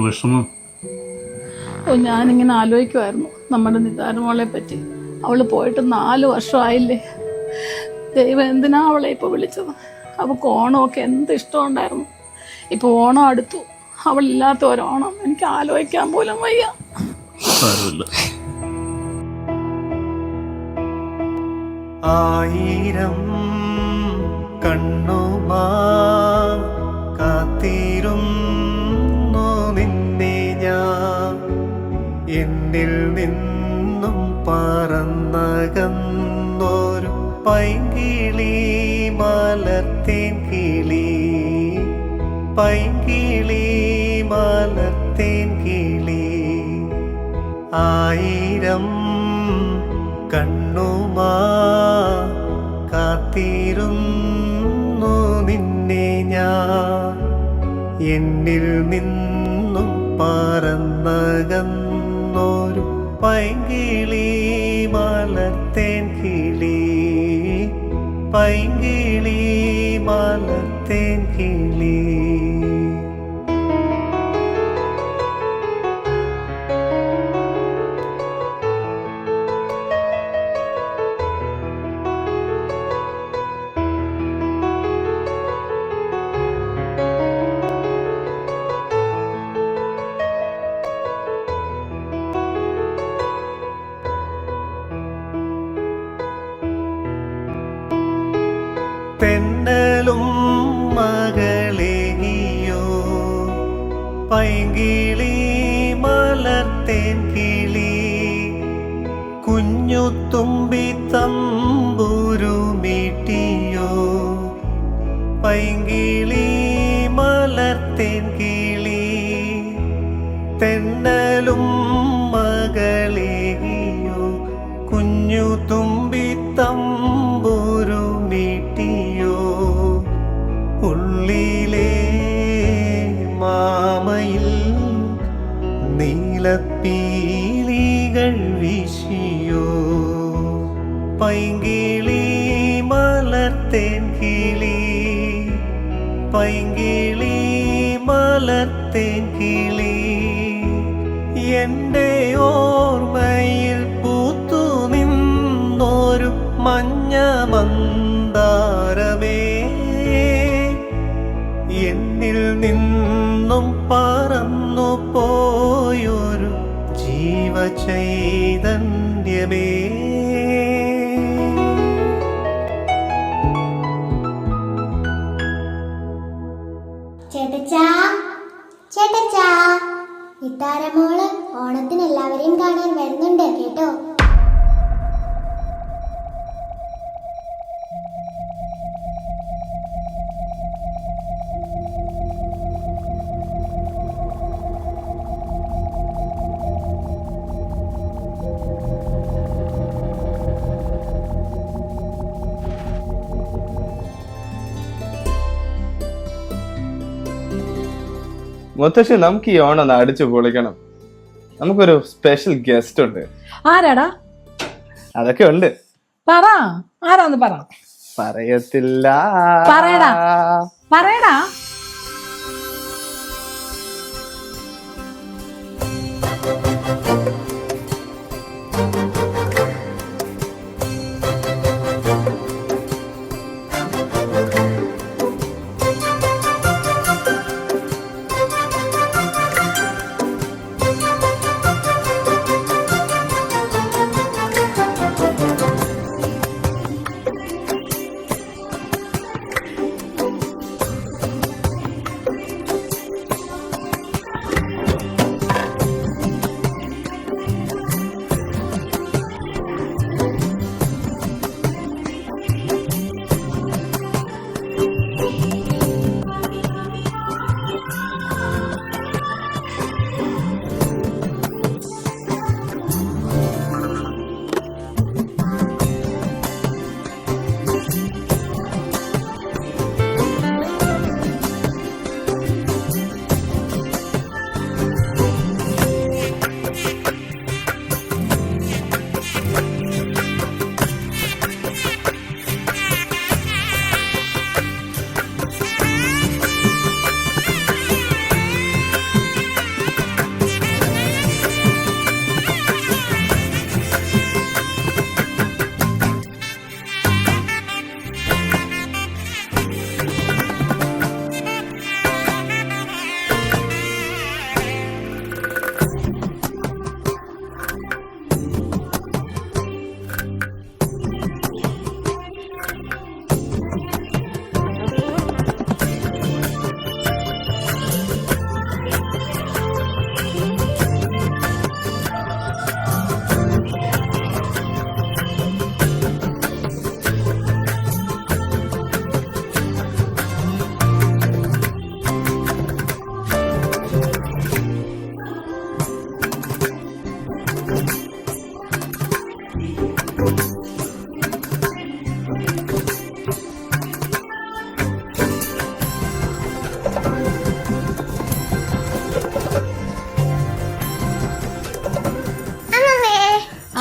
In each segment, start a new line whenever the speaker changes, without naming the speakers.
വിഷമം?
ഞാനിങ്ങനെ ആലോചിക്കുമായിരുന്നു നമ്മുടെ നിതാരമോളെ പറ്റി. അവൾ പോയിട്ട് 4 വർഷമായില്ലേ. ദൈവം എന്തിനാ അവളെ ഇപ്പോൾ വിളിച്ചത്? അവൾക്ക് ഓണമൊക്കെ എന്ത് ഇഷ്ടമുണ്ടായിരുന്നു. ഇപ്പോൾ ഓണം അടുത്തു. അവളില്ലാത്ത ഒരോണം എനിക്ക് ആലോചിക്കാൻ പോലും വയ്യ.
സാരമില്ല.
1000 കണ്ണുമാ കാത്തിരുന്നു നിന്നെ ഞാൻ. എന്നിൽ നിന്നും പറന്നകന്നൊരു പൈങ്കിളി മലർത്തേൻ കിളി, പൈങ്കിളി മലർത്തേൻ കിളി. 1000 കണ്ണുമാ കാത്തിരുന്നു നിന്നെ ഞാൻ. എന്നിൽ നിന്നും പറന്നകന്നൊരു പൈങ്കിളി മലർത്തേൻ കിളി, പൈങ്കിളി മലർത്തേൻ കിളി. തെന്നലും മകളെയോ പൈങ്കിളി മലർത്തേൻ കിളി. കുഞ്ഞു തുമ്പി തമ്പുരുമീട്ടിയോ പൈങ്കിളി മലർത്തേൻ കിളി. തെന്നലും മകളെയോ കുഞ്ഞു തുമ്പി തമ്പുരുമീട്ടിയോ. ഉള്ളിലെ മാമയിൽ നീലപ്പീലികൾ വീശിയോ പൈങ്കിളി മലർത്തേൻ കിളി, പൈങ്കിളി മലർത്തേൻ കിളി. എൻ്റെ ഓർമ്മയിൽ പൂത്തു നിന്നൊരു മഞ്ഞ മന്ദാരമേ, എന്നിൽ നിന്നും പറന്നു പോയൊരു ജീവചൈതന്യമേ.
ചേട്ടച്ചാ, ചേട്ടച്ചാ, നിതാരമോള് ഓണത്തിന് എല്ലാവരെയും കാണാൻ വരുന്നുണ്ട് കേട്ടോ.
മുത്തശ്ശി, നമുക്ക് ഈ ഓണം ഒന്ന് അടിച്ചു പൊളിക്കണം. നമുക്കൊരു സ്പെഷ്യൽ ഗസ്റ്റ് ഉണ്ട്.
ആരാടാ?
അതൊക്കെ ഉണ്ട്.
പറ, ആരാന്ന് പറ.
പറയത്തില്ല.
പറയടാ, പറയടാ.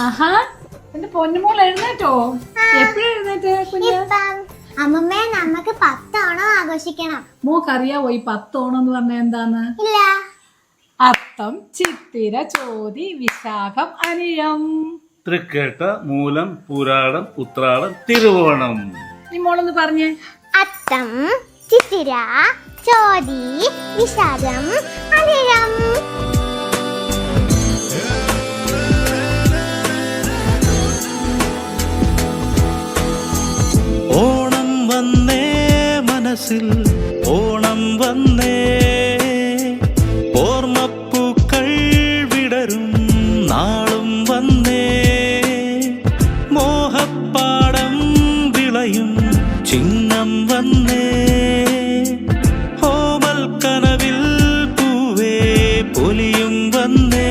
ആഹാ എന്റെ പൊന്നുമോൾ എഴുന്നേറ്റോ? എപ്പോഴും എഴുന്നേറ്റ് കുഞ്ഞ്?
ഇപ്പം അമ്മമ്മേ നമുക്ക് 10 ഓണം ആഘോഷിക്കണം.
മോക്കറിയാവോ ഈ 10 ഓണം എന്ന് പറഞ്ഞ എന്താന്ന്?
ഇല്ല.
അത്തം, ചിത്തിര, ചോതി, വിശാഖം, അനിഴം.
തൃക്കേട്ട, മൂലം, പൂരാടം, ഉത്രാടം, തിരുവോണം.
ഈ മോളൊന്ന് പറഞ്ഞേ.
അത്തം, ചിത്തിര, ചോതി, വിശാഖം, അനിഴം.
ഓണം വന്നേ മനസ്സിൽ, ഓണം വന്നേ, ഓർമ്മപ്പൂക്കൾ വിടരും നാളും വന്നേ, മോഹപ്പാടം വിളയും ചിങ്ങം വന്നേ, ഓമൽ കനവിൽ പൂവേ പൊലിയും വന്നേ,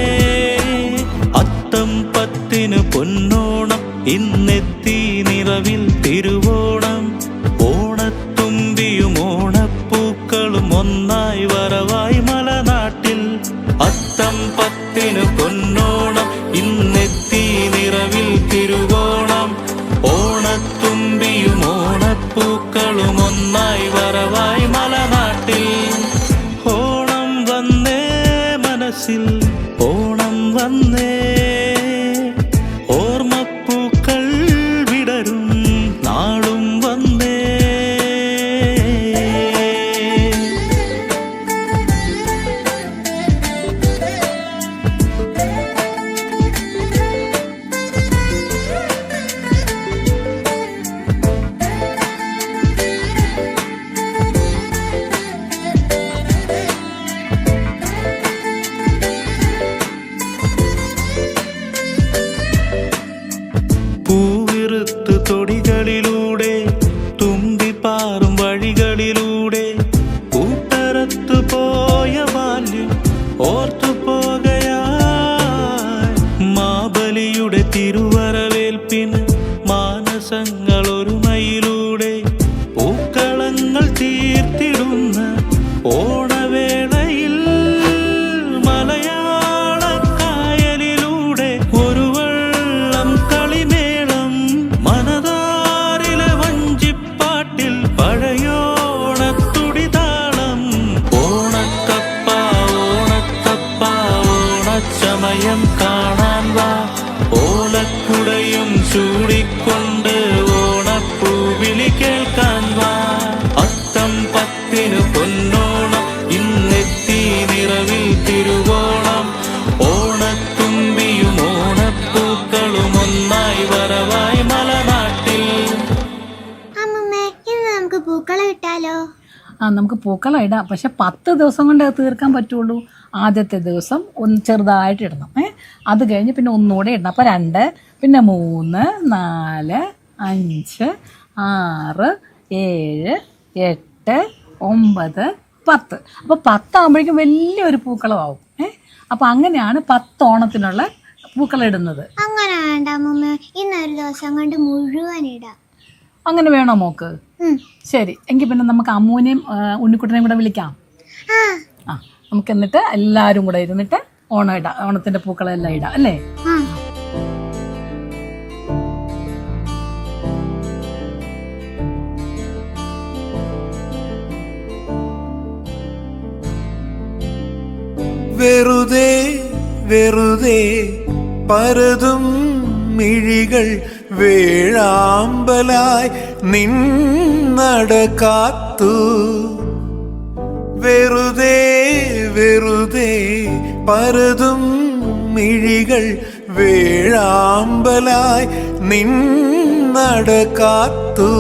അത്തം 10 പൊന്നോണം ഇന്നെത്തി നിറവിൽ തിരുവോണം, ഓണത്തുമ്പിയും ഓണപ്പൂക്കളും ഒന്നായി വരവായി മലനാട്ടിൽ, അത്തം 10 പൊന്നോണം ഇന്നെത്തി നിറവിൽ തിരുവോണം, ഓണത്തുമ്പിയും ഓണപ്പൂക്കളും ഒന്നായി വരവായി മലനാട്ടിൽ, ഓണം വന്നേ മനസ്സിൽ, ഓണം വന്നേ, ഓർമ്മപ്പൂക്കൾ വിടരും നാളും വന്നേ. പൂവിറുത്ത് തൊടികളിലൂടെ തുമ്പിപ്പാറും വഴികളിലൂടെ കൂട്ടരത്തു പോയ ബാല്യം ഓർത്തു പോകയായി, മാബലിയുടെ തിരുവരവേൽപ്പിന് മാനസങ്ങൾ ഒരുമയിലൂടെ പൂക്കളങ്ങൾ തീർത്തിടുന്ന ഓണവേളയിൽ, മലയാളക്കായലിലൂടെ ഒരു വള്ളം കളിമേളം, മനതാരിലെ വഞ്ചിപ്പാട്ടിൽ പഴയോണത്തുടിതാളം, ഓണത്തപ്പ ഓണത്തപ്പ ഓണച്ചമയം കാണാൻ വാ, ഓലക്കുടയും ചൂടിക്കൊണ്ട് ഓണപ്പൂവിളി കേൾക്കാൻ വാ, അത്തം 10 പൊന്നോണം ഇന്നെത്തി നിറവിൽ തിരുവോണം, ഓണത്തുമ്പിയും ഓണപ്പൂക്കളും ഒന്നായി വരവായി മലനാട്ടിൽ.
അമ്മമ്മേ ഇന്ന് നമുക്ക് പൂക്കളം ഇട്ടാലോ?
നമുക്ക് പൂക്കളം ഇടാം. പക്ഷെ 10 ദിവസം കൊണ്ട് അത് തീർക്കാൻ പറ്റുള്ളൂ. ആദ്യത്തെ ദിവസം ഒന്ന് ചെറുതായിട്ട് ഇടണം. അത് കഴിഞ്ഞ് പിന്നെ ഒന്നുകൂടെ ഇടണം. അപ്പോൾ 2, പിന്നെ 3, 4, 5, 6, 7, 8, 9, 10. അപ്പോൾ 10 ആകുമ്പോഴേക്കും വലിയൊരു പൂക്കളമാവും. അപ്പോൾ അങ്ങനെയാണ് 10 ഓണത്തിനുള്ള പൂക്കളം ഇടുന്നത്.
അങ്ങനെ വേണ്ട അമ്മമ്മേ, ഇന്നൊരു ദിവസം കൊണ്ട് മുഴുവൻ ഇടാം.
അങ്ങനെ വേണോ മോക്ക്? ശരി, എങ്കിൽ പിന്നെ നമുക്ക് അമ്മൂനെയും ഉണ്ണിക്കുട്ടനെയും കൂടെ വിളിക്കാം. ആ നമുക്ക് എന്നിട്ട് എല്ലാവരും കൂടെ ഇരുന്നിട്ട് ഓണം ഇടാം. ഓണത്തിന്റെ പൂക്കളെല്ലാം ഇടാം അല്ലേ?
വെറുതെ വെറുതെ പരതും മിഴികൾ വേഴാമ്പലായി നിന്നട കാത്തു, വെറുതെ വെറുതെ പരതും മിഴികൾ വേഴാമ്പലായി നിന്നട കാത്തു,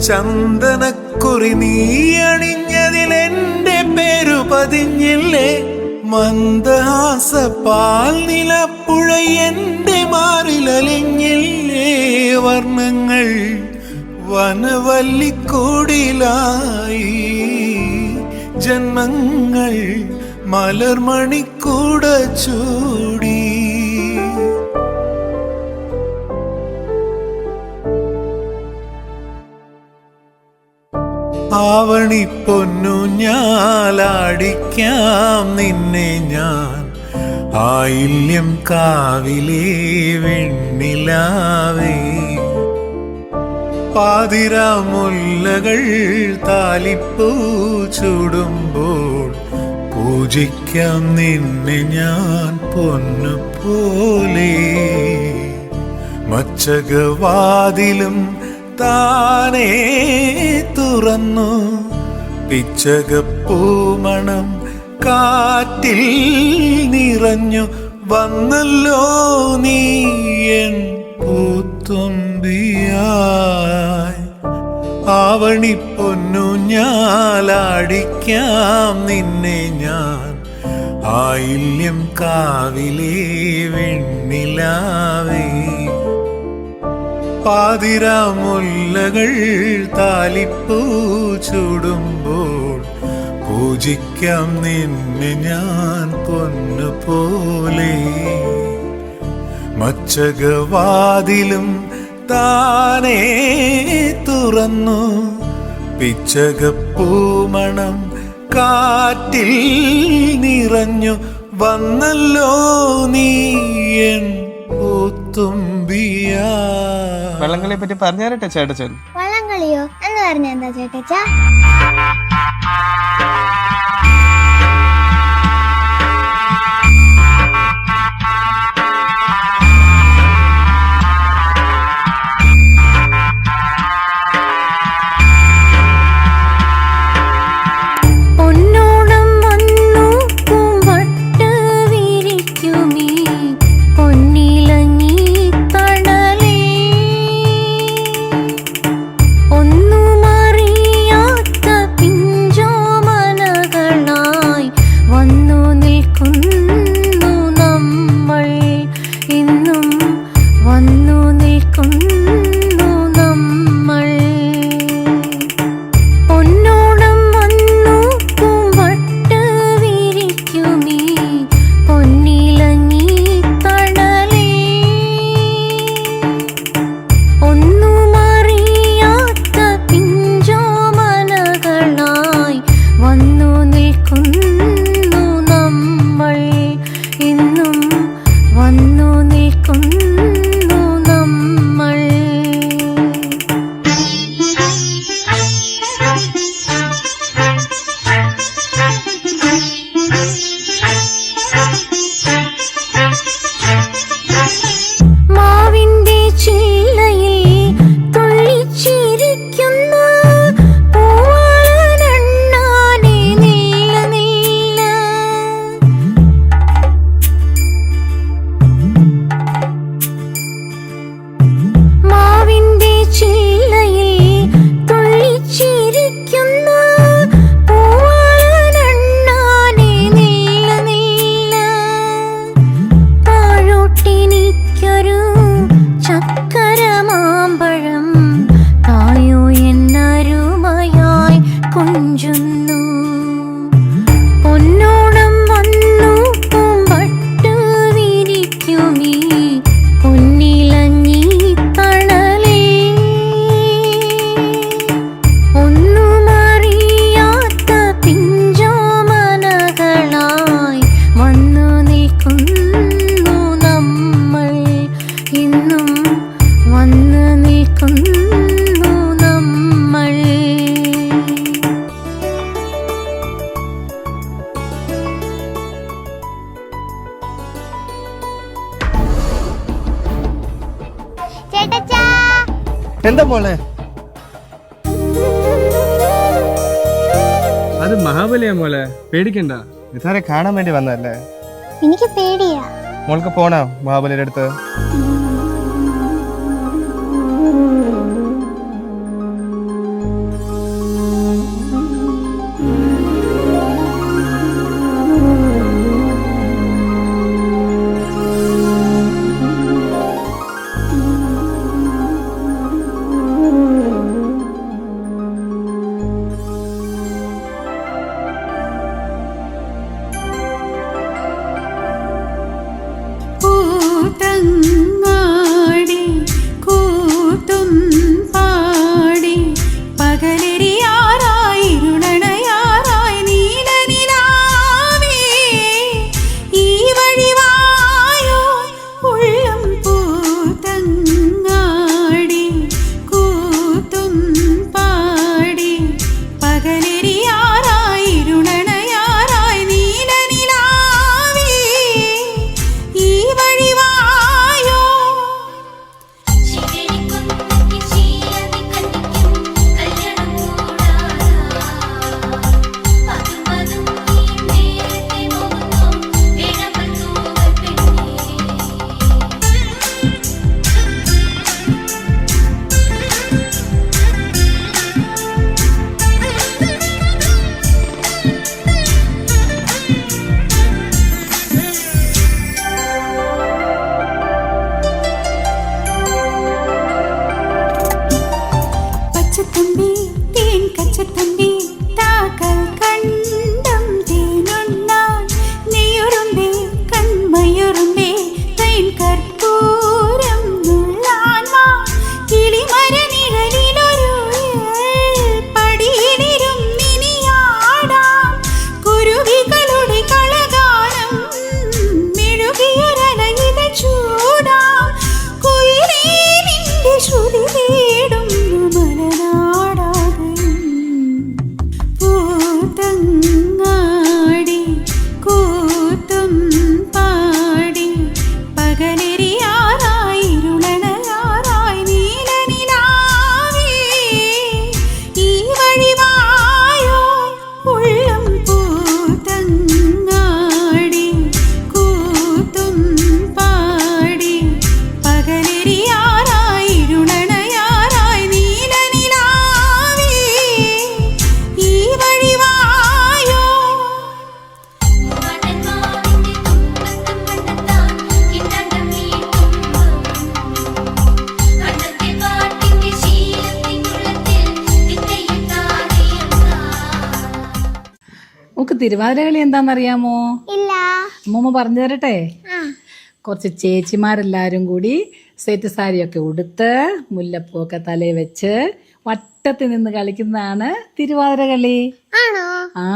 ചന്ദനക്കുറി നീ അണിഞ്ഞതിലെന്റെ പേരു പതിഞ്ഞില്ലേ, മന്ദഹാസപ്പാൽ നിലപ്പുഴ എന്റെ മാറിലലിഞ്ഞില്ലേ, വർണ്ണങ്ങൾ വനവല്ലിക്കൂടിലായി, ജന്മങ്ങൾ മലർമണിക്കൂട ചൂടി. ആവണി പൊന്നു ഞാലാടിക്കാം നിന്നെ ഞാൻ, ആയില്യം കാവിലെ വെണ്ണിലാവേ പാതിരാമുല്ലകൾ താലിപ്പൂ ചൂടുമ്പോൾ പൂജിക്കാം നിന്നെ ഞാൻ പൊന്നുപോലെ മച്ചകവാതിലും താനേ തുറന്നു പിച്ചകപ്പൂമണം കാറ്റിൽ നിറഞ്ഞു വന്നല്ലോ നീ എൻ പൂത്തുമ്പിയായി ആവണി പൊന്നു ഞാലാടിക്കാം നിന്നെ ഞാൻ ആയില്യം കാവിലെ വെണ്ണിലാവേ പാതിരാമുല്ലകൾ താലിപ്പൂ ചൂടുമ്പോൾ പൂജിക്കാം നിന്നെ ഞാൻ പൊന്നുപോലെ മച്ചകവാതിലും താനേ തുറന്നു പിച്ചകപ്പൂമണം കാറ്റിൽ നിറഞ്ഞു വന്നല്ലോ നീ എൻ പൂത്തുമ്പിയാ.
വള്ളംകളിയെ പറ്റി പറഞ്ഞു തരട്ടെ ചേട്ടച്ചൻ?
വള്ളംകളിയോ എന്ന് പറഞ്ഞ എന്താ ചേട്ടച്ച?
എന്താ മോളെ?
അത് മഹാബലിയാ മോളെ, പേടിക്കണ്ട.
ഇതുവരെ കാണാൻ വേണ്ടി വന്നതല്ലേ?
എനിക്ക് പേടിയാ.
മോൾക്ക് പോണോ മഹാബലിയുടെ അടുത്ത്?
പൂതങ്ങ
തിരുവാതിര കളി എന്താണെന്നറിയാമോ?
ഇല്ല.
അമ്മൂമ്മ പറഞ്ഞു തരട്ടെ.
ആ.
കുറച്ച് ചേച്ചിമാരെല്ലാരും കൂടി സെറ്റ് സാരിയൊക്കെ ഉടുത്ത് മുല്ലപ്പൂക്കെ തലയിൽ വെച്ച് വട്ടത്തിൽ നിന്ന് കളിക്കുന്നതാണ് തിരുവാതിര കളി.
ആണോ?
ആ.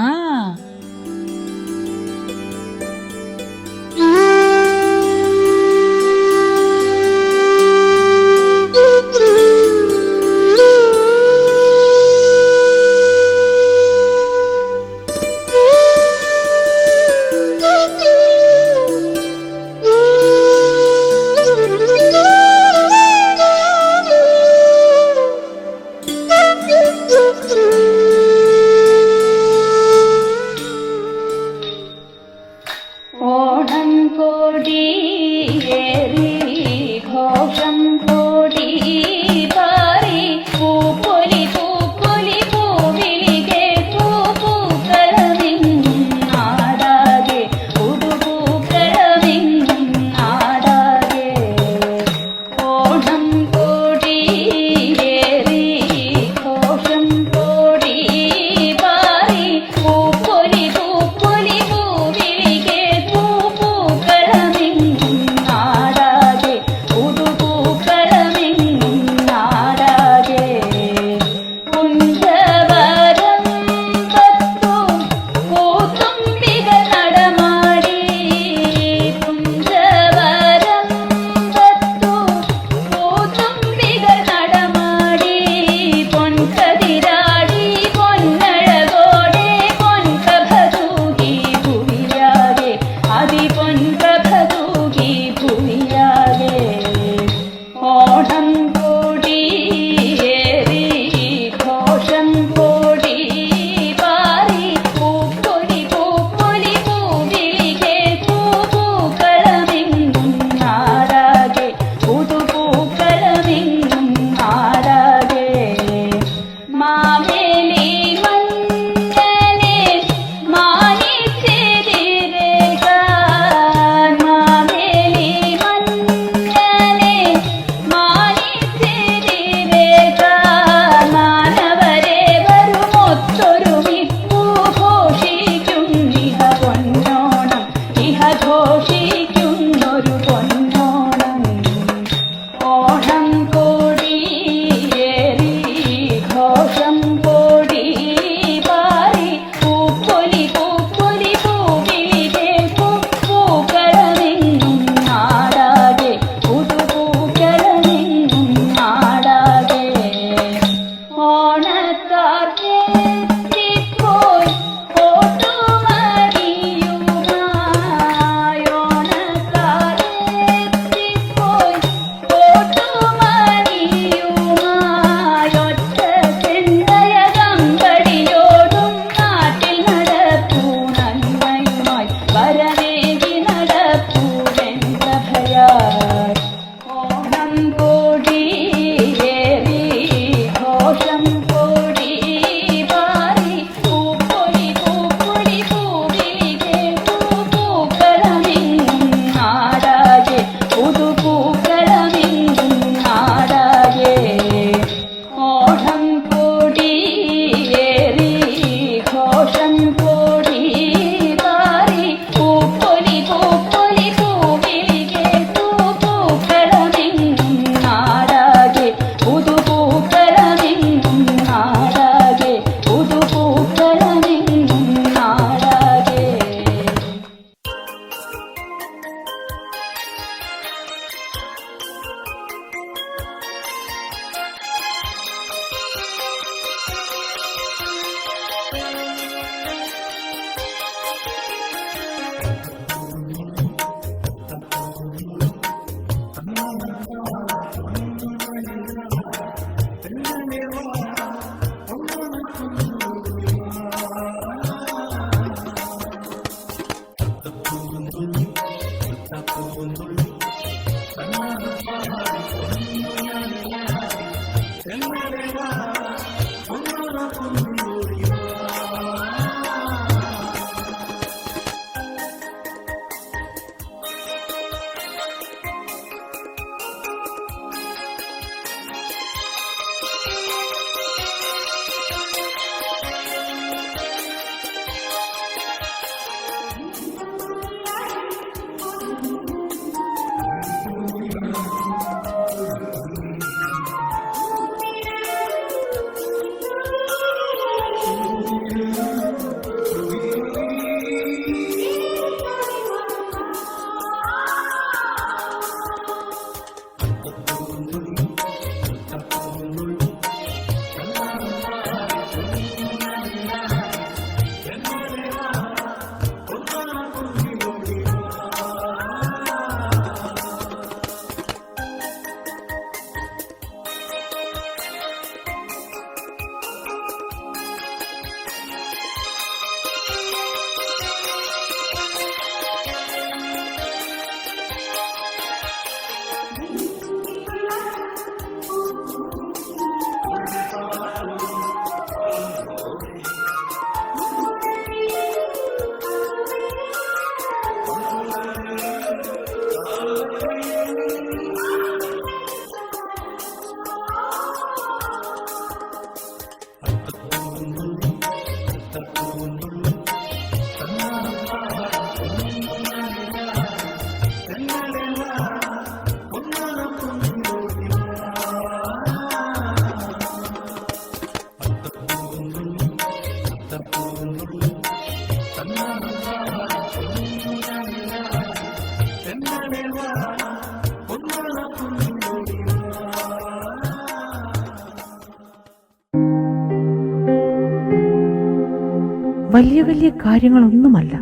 വലിയ വലിയ കാര്യങ്ങളൊന്നുമല്ല,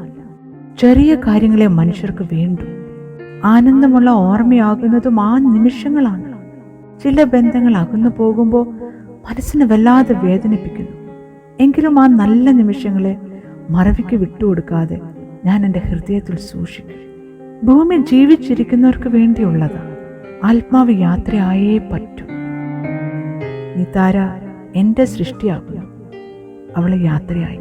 ചെറിയ കാര്യങ്ങളെ മനുഷ്യർക്ക് വേണ്ടു. ആനന്ദമുള്ള ഓർമ്മയാകുന്നതും ആ നിമിഷങ്ങളാണ്. ചില ബന്ധങ്ങൾ അകന്നു പോകുമ്പോൾ മനസ്സിനെ വല്ലാതെ വേദനിപ്പിക്കുന്നു. എങ്കിലും ആ നല്ല നിമിഷങ്ങളെ മറവിക്ക് വിട്ടുകൊടുക്കാതെ ഞാൻ എൻ്റെ ഹൃദയത്തിൽ സൂക്ഷിക്കും. ഭൂമി ജീവിച്ചിരിക്കുന്നവർക്ക് വേണ്ടിയുള്ളതാ. ആത്മാവ് യാത്രയായേ പറ്റൂ. നിതാര എൻ്റെ സൃഷ്ടിയാകുന്നു, അവളെ യാത്രയായി.